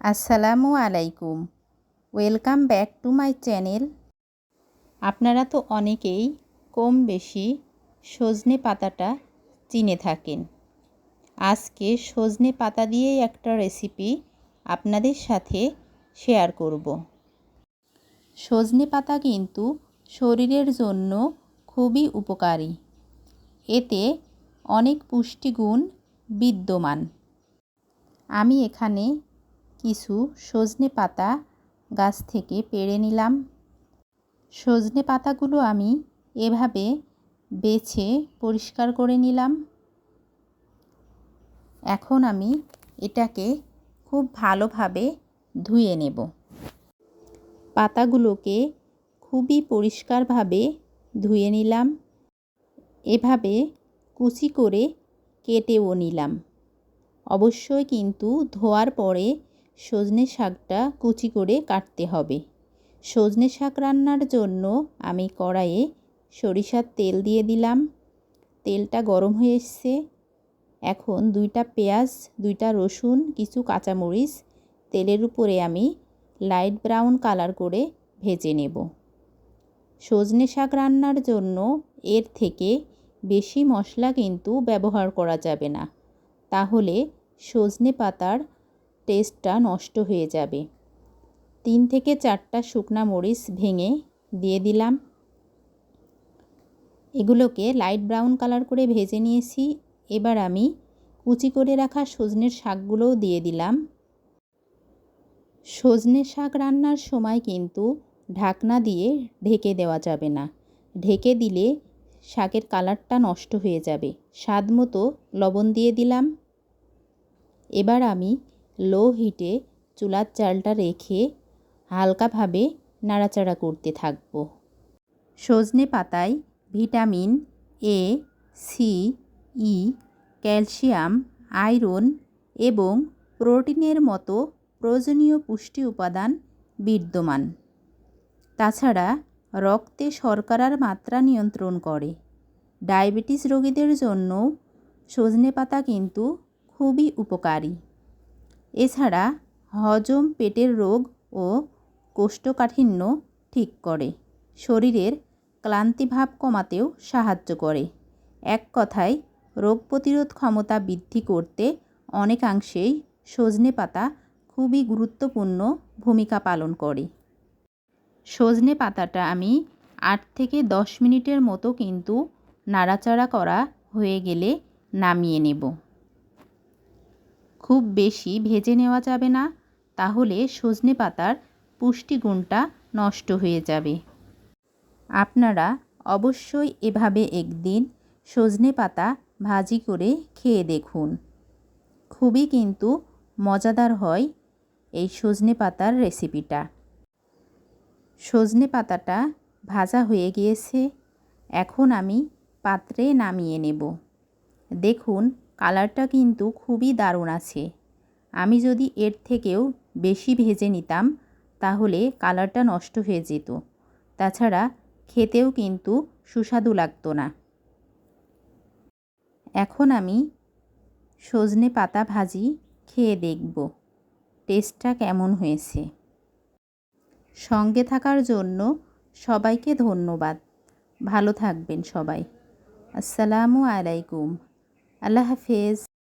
আসসালামু আলাইকুম। Welcome back to my channel. আপনারা তো অনেকেই কম বেশি সজনে পাতাটা চিনে থাকেন। আজকে সজনে পাতা দিয়েই একটা রেসিপি আপনাদের সাথে শেয়ার করব। সজনে পাতা কিন্তু শরীরের জন্য খুবই উপকারী। এতে অনেক পুষ্টিগুণ বিদ্যমান। আমি এখানে কিছু সজনে পাতা গাছ থেকে পেড়ে নিলাম। সজনে পাতাগুলো আমি এভাবে বেছে পরিষ্কার করে নিলাম। এখন আমি এটাকে খুব ভালোভাবে ধুয়ে নেব। পাতাগুলোকে খুবই পরিষ্কারভাবে ধুয়ে নিলাম। এভাবে কুচি করে কেটেও নিলাম। অবশ্যই কিন্তু ধোয়ার পরে সজনে শাকটা কুচি করে কাটতে হবে। সজনে শাক রান্নার জন্য আমি কড়াইয়ে সরিষার তেল দিয়ে দিলাম। তেলটা গরম হয়ে এসছে। এখন 2টা পেঁয়াজ, 2টা রসুন, কিছু কাঁচামরিচ তেলের উপরে আমি লাইট ব্রাউন কালার করে ভেজে নেব। সজনে শাক রান্নার জন্য এর থেকে বেশি মশলা কিন্তু ব্যবহার করা যাবে না, তাহলে সজনে পাতার টেস্টটা নষ্ট হয়ে যাবে। 3 থেকে 4টা শুকনা মরিচ ভেঙে দিয়ে দিলাম। এগুলোকে লাইট ব্রাউন কালার করে ভেজে নিয়েছি। এবার আমি কুচি করে রাখা সজনের শাকগুলোও দিয়ে দিলাম। সজনে শাক রান্নার সময় কিন্তু ঢাকনা দিয়ে ঢেকে দেওয়া যাবে না। ঢেকে দিলে শাকের কালারটা নষ্ট হয়ে যাবে। স্বাদ মতো লবণ দিয়ে দিলাম। এবার আমি লো হিটে চুলার জালটা রেখে হালকাভাবে নাড়াচাড়া করতে থাকব। সজনে পাতায় vitamin A, C, E, calcium, iron এবং প্রোটিনের মতো প্রয়োজনীয় পুষ্টি উপাদান বিদ্যমান। তাছাড়া রক্তে শর্করার মাত্রা নিয়ন্ত্রণ করে। ডায়াবেটিস রোগীদের জন্য সজনে পাতা কিন্তু খুবই উপকারী। এছাড়া হজম, পেটের রোগ ও কোষ্ঠকাঠিন্য ঠিক করে। শরীরের ক্লান্তিভাব কমাতেও সাহায্য করে। এক কথায় রোগ প্রতিরোধ ক্ষমতা বৃদ্ধি করতে অনেকাংশেই সজনে পাতা খুবই গুরুত্বপূর্ণ ভূমিকা পালন করে। সজনে পাতাটা আমি 8 থেকে 10 মিনিটের মতো কিন্তু নাড়াচাড়া করা হয়ে গেলে নামিয়ে নেব। খুব বেশি ভেজে নেওয়া যাবে না, তাহলে সজনে পাতার পুষ্টিগুণটা নষ্ট হয়ে যাবে। আপনারা অবশ্যই এভাবে একদিন সজনে পাতা ভাজি করে খেয়ে দেখুন। খুবই কিন্তু মজাদার হয় এই সজনে পাতার রেসিপিটা। সজনে পাতাটা ভাজা হয়ে গিয়েছে। এখন আমি পাত্রে নামিয়ে নেব। দেখুন কালারটা কিন্তু খুবই দারুণ আছে। আমি যদি এর থেকেও বেশি ভেজে নিতাম তাহলে কালারটা নষ্ট হয়ে যেত। তাছাড়া খেতেও কিন্তু সুস্বাদু লাগতো না। এখন আমি সজনে পাতা ভাজি খেয়ে দেখব টেস্টটা কেমন হয়েছে। সঙ্গে থাকার জন্য সবাইকে ধন্যবাদ। ভালো থাকবেন সবাই। আসসালামু আলাইকুম। আল্লাহ হাফেজ।